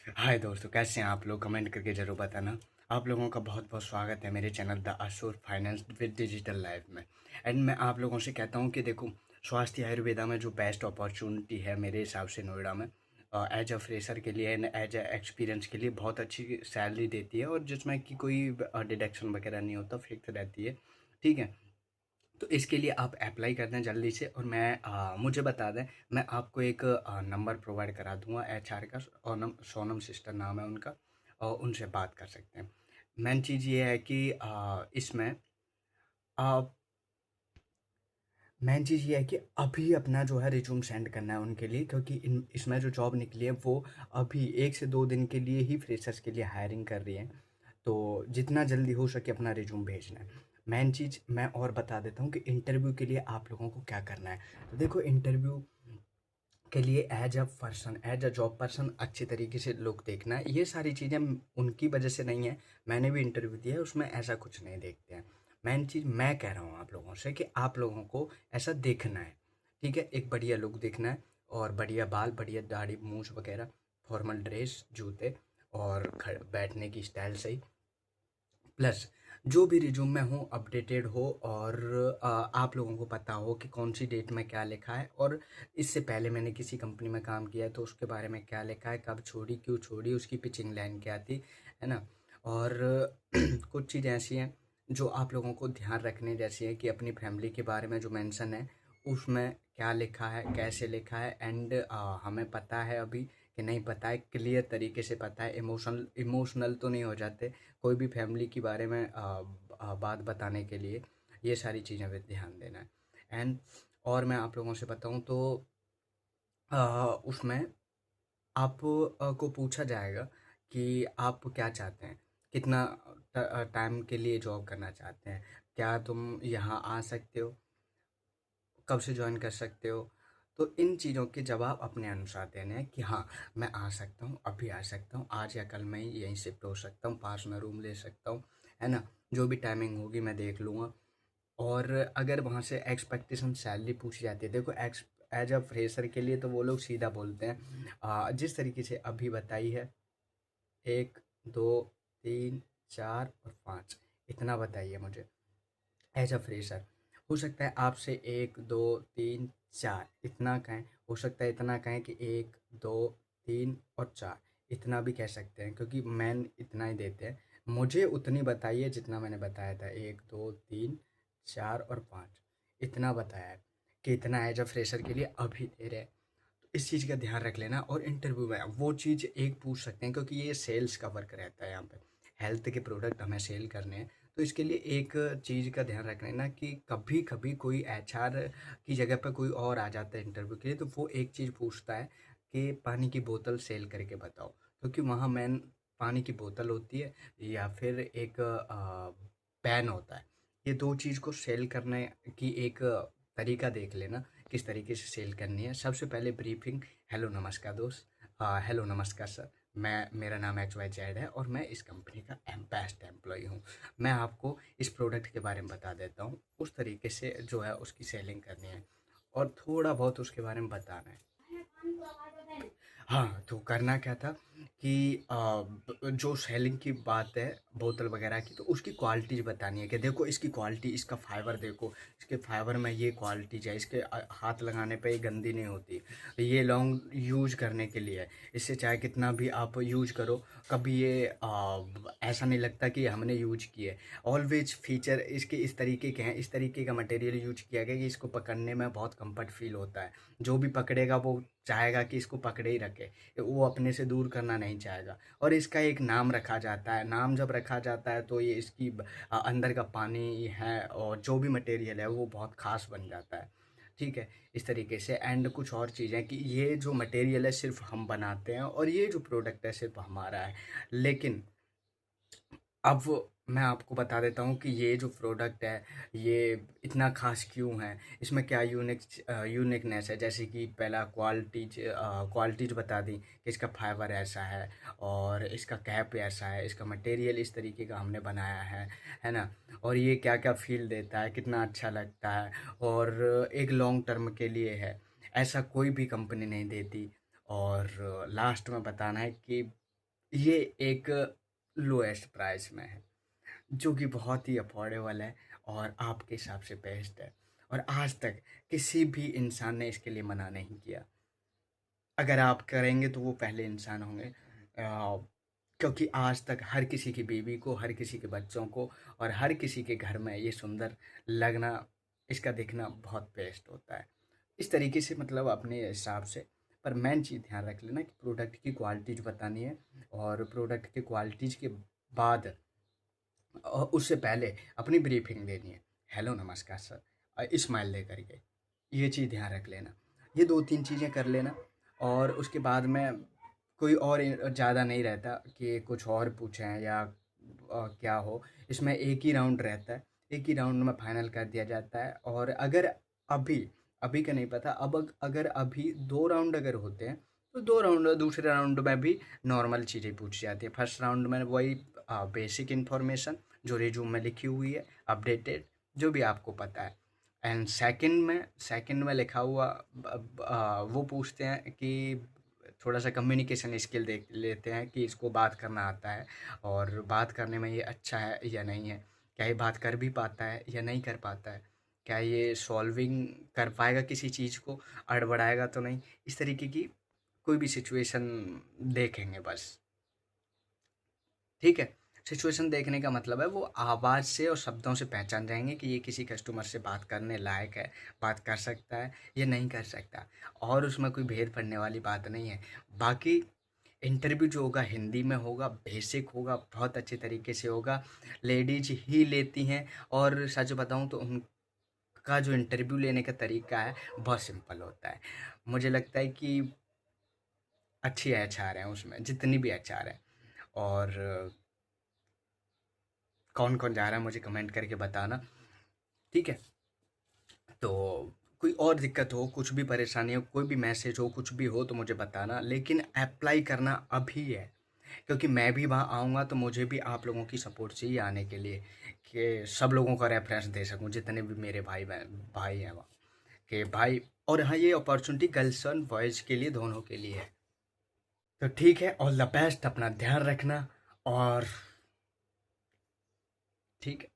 हाय दोस्तों, कैसे हैं आप लोग? कमेंट करके ज़रूर बताना। आप लोगों का बहुत बहुत स्वागत है मेरे channel the assure finance with digital life में। एंड मैं आप लोगों से कहता हूं कि देखो, स्वास्थ्य आयुर्वेदा में जो बेस्ट अपॉर्चुनिटी है मेरे हिसाब से नोएडा में, एज अ फ्रेशर के लिए एंड एज अ एक्सपीरियंस के लिए बहुत अच्छी सैलरी देती है, और जिसमें कि कोई डिडक्शन वगैरह नहीं होता, फिक्स रहती है। ठीक है। तो इसके लिए आप अप्लाई कर दें जल्दी से, और मुझे बता दें। मैं आपको एक नंबर प्रोवाइड करा दूंगा एचआर का। सोनम सिस्टर नाम है उनका, और उनसे बात कर सकते हैं। मेन चीज़ ये है कि इसमें आप मेन चीज़ ये है कि अभी अपना जो है रिज्यूम सेंड करना है उनके लिए, क्योंकि इसमें जो जॉब निकली है वो अभी 1 से 2 दिन के लिए ही फ्रेशर्स के लिए हायरिंग कर रही है। तो जितना जल्दी हो सके अपना रिज्यूम भेजना है। मेन चीज़ मैं और बता देता हूँ कि इंटरव्यू के लिए आप लोगों को क्या करना है। तो देखो, इंटरव्यू के लिए एज अ जॉब पर्सन अच्छी तरीके से लोग देखना है। ये सारी चीज़ें उनकी वजह से नहीं है। मैंने भी इंटरव्यू दिया है, उसमें ऐसा कुछ नहीं देखते हैं। मेन चीज़ मैं कह रहा हूँ आप लोगों से कि आप लोगों को ऐसा देखना है। ठीक है, एक बढ़िया लुक देखना है, और बढ़िया बाल, बढ़िया दाढ़ी मूछ वगैरह, फॉर्मल ड्रेस, जूते, और बैठने की स्टाइल सही। प्लस जो भी रिज्यूम में हो अपडेटेड हो, और आप लोगों को पता हो कि कौन सी डेट में क्या लिखा है, और इससे पहले मैंने किसी कंपनी में काम किया है तो उसके बारे में क्या लिखा है, कब छोड़ी, क्यों छोड़ी, उसकी पिचिंग लाइन क्या थी, है ना। और कुछ चीज़ ऐसी हैं जो आप लोगों को ध्यान रखने जैसी है, कि अपनी फैमिली के बारे में जो मेंशन है उसमें क्या लिखा है, कैसे लिखा है, एंड हमें पता है अभी कि नहीं पता है, क्लियर तरीके से पता है, इमोशनल इमोशनल तो नहीं हो जाते कोई भी फैमिली के बारे में बात बताने के लिए। ये सारी चीज़ें पे ध्यान देना है। एंड और मैं आप लोगों से बताऊं तो उसमें आप को पूछा जाएगा कि आप क्या चाहते हैं, कितना टाइम के लिए जॉब करना चाहते हैं, क्या तुम यहाँ आ सकते हो, कब से ज्वाइन कर सकते हो। तो इन चीज़ों के जवाब अपने अनुसार देने हैं कि हाँ, मैं आ सकता हूँ, अभी आ सकता हूँ, आज या कल मैं यहीं शिफ्ट हो सकता हूँ, पास में रूम ले सकता हूँ, है ना। जो भी टाइमिंग होगी मैं देख लूँगा। और अगर वहाँ से एक्सपेक्टेशन सैलरी पूछी जाती है, देखो एक्स एज अ फ्रेशर के लिए तो वो लोग सीधा बोलते हैं, जिस तरीके से अभी बताई है, 1 2 3 4 और 5, इतना बताइए मुझे एज अ फ्रेशर। हो सकता है आपसे 1 2 3 4 इतना कहें, हो सकता है इतना कहें कि 1 2 3 और 4, इतना भी कह सकते हैं, क्योंकि मैन इतना ही देते हैं। मुझे उतनी बताइए जितना मैंने बताया था, 1 2 3 4 और 5, इतना बताया है कि इतना एज अ फ्रेशर के लिए अभी दे रहे हैं। तो इस चीज़ का ध्यान रख लेना, और इंटरव्यू में वो चीज़ एक पूछ सकते हैं, क्योंकि ये सेल्स का वर्क रहता है यहाँ पे, हेल्थ के प्रोडक्ट हमें सेल करने हैं। तो इसके लिए एक चीज़ का ध्यान रख लेना कि कभी कभी कोई एचआर की जगह पे कोई और आ जाता है इंटरव्यू के लिए, तो वो एक चीज़ पूछता है कि पानी की बोतल सेल करके बताओ, क्योंकि वहाँ मेन पानी की बोतल होती है, या फिर एक पेन होता है। ये दो चीज़ को सेल करने की एक तरीका देख लेना, किस तरीके से सेल करनी है। सबसे पहले ब्रीफिंग, हेलो नमस्कार दोस्त, हेलो नमस्कार सर, मेरा नाम एक्स वाई जेड है, और मैं इस कंपनी का बेस्ट एम्प्लॉय हूँ। मैं आपको इस प्रोडक्ट के बारे में बता देता हूँ, उस तरीके से जो है उसकी सेलिंग करनी है, और थोड़ा बहुत उसके बारे में बताना है। हाँ, तो करना क्या था कि जो सेलिंग की बात है बोतल वगैरह की, तो उसकी क्वालिटीज़ बतानी है कि देखो इसकी क्वालिटी, इसका फाइबर देखो, इसके फाइबर में ये क्वालिटीज है, इसके हाथ लगाने पे ये गंदी नहीं होती, ये लॉन्ग यूज करने के लिए है, इससे चाहे कितना भी आप यूज करो, कभी ये ऐसा नहीं लगता कि हमने यूज किए। ऑलवेज फीचर इसके इस तरीके के हैं, इस तरीके का मटेरियल यूज किया गया कि इसको पकड़ने में बहुत कंफर्ट फील होता है। जो भी पकड़ेगा वो चाहेगा कि इसको पकड़े ही रखे, वो अपने से दूर करना नहीं चाहेगा। और इसका एक नाम रखा जाता है, नाम जब रखा जाता है तो ये इसकी अंदर का पानी है, और जो भी मटेरियल है वो बहुत खास बन जाता है। ठीक है, इस तरीके से। एंड कुछ और चीज़ें कि ये जो मटेरियल है सिर्फ हम बनाते हैं, और ये जो प्रोडक्ट है सिर्फ हमारा है। लेकिन अब मैं आपको बता देता हूँ कि ये जो प्रोडक्ट है ये इतना खास क्यों है, इसमें क्या यूनिकनेस है। जैसे कि पहला क्वालिटीज बता दी कि इसका फाइबर ऐसा है, और इसका कैप ऐसा है, इसका मटेरियल इस तरीके का हमने बनाया है ना। और ये क्या क्या फील देता है, कितना अच्छा लगता है, और एक लॉन्ग टर्म के लिए है, ऐसा कोई भी कंपनी नहीं देती। और लास्ट में बताना है कि ये एक लोएस्ट प्राइस में है, जो कि बहुत ही अफोर्डेबल है और आपके हिसाब से बेस्ट है। और आज तक किसी भी इंसान ने इसके लिए मना नहीं किया। अगर आप करेंगे तो वो पहले इंसान होंगे, क्योंकि आज तक हर किसी की बीवी को, हर किसी के बच्चों को और हर किसी के घर में ये सुंदर लगना, इसका दिखना बहुत बेस्ट होता है। इस तरीके से मतलब अपने हिसाब से। पर मेन चीज़ ध्यान रख लेना कि प्रोडक्ट की क्वालिटीज़ बतानी है, और प्रोडक्ट की क्वालिटीज़ के बाद उससे पहले अपनी ब्रीफिंग देनी है। हेलो नमस्कार सर, स्माइल दे करके, ये चीज़ ध्यान रख लेना। ये 2-3 चीज़ें कर लेना, और उसके बाद में कोई और ज़्यादा नहीं रहता कि कुछ और पूछें या क्या हो। इसमें एक ही राउंड रहता है, एक ही राउंड में फाइनल कर दिया जाता है। और अगर अभी अभी का नहीं पता, अगर अभी 2 राउंड अगर होते हैं, तो 2 राउंड, दूसरे राउंड में भी नॉर्मल चीज़ें पूछी जाती है। फर्स्ट राउंड में वही बेसिक इन्फॉर्मेशन जो रिज्यूम में लिखी हुई है, अपडेटेड, जो भी आपको पता है। एंड सेकंड में लिखा हुआ वो पूछते हैं कि थोड़ा सा कम्युनिकेशन स्किल देख लेते हैं कि इसको बात करना आता है, और बात करने में ये अच्छा है या नहीं है, क्या ये बात कर भी पाता है या नहीं कर पाता है, क्या ये सॉल्विंग कर पाएगा किसी चीज़ को, अड़बड़ाएगा तो नहीं। इस तरीके की कोई भी सिचुएशन देखेंगे बस। ठीक है। सिचुएशन देखने का मतलब है वो आवाज़ से और शब्दों से पहचान जाएंगे कि ये किसी कस्टमर से बात करने लायक है, बात कर सकता है या नहीं कर सकता। और उसमें कोई भेद पड़ने वाली बात नहीं है। बाकी इंटरव्यू जो होगा हिंदी में होगा, बेसिक होगा, बहुत अच्छे तरीके से होगा, लेडीज ही लेती हैं। और सच बताऊं तो उनका जो इंटरव्यू लेने का तरीका है बहुत सिंपल होता है। मुझे लगता है कि अच्छी एचआर हैं उसमें, जितनी भी एचआर हैं। और कौन कौन जा रहा है मुझे कमेंट करके बताना। ठीक है। तो कोई और दिक्कत हो, कुछ भी परेशानी हो, कोई भी मैसेज हो, कुछ भी हो तो मुझे बताना, लेकिन अप्लाई करना अभी है। क्योंकि मैं भी वहाँ आऊँगा तो मुझे भी आप लोगों की सपोर्ट चाहिए आने के लिए, कि सब लोगों का रेफरेंस दे सकूँ, जितने भी मेरे भाई हैं वहाँ के भाई। और हाँ, ये अपॉर्चुनिटी गर्ल्स और बॉयज़ के लिए, दोनों के लिए है। तो ठीक है, ऑल द बेस्ट, अपना ध्यान रखना। और ठीक है।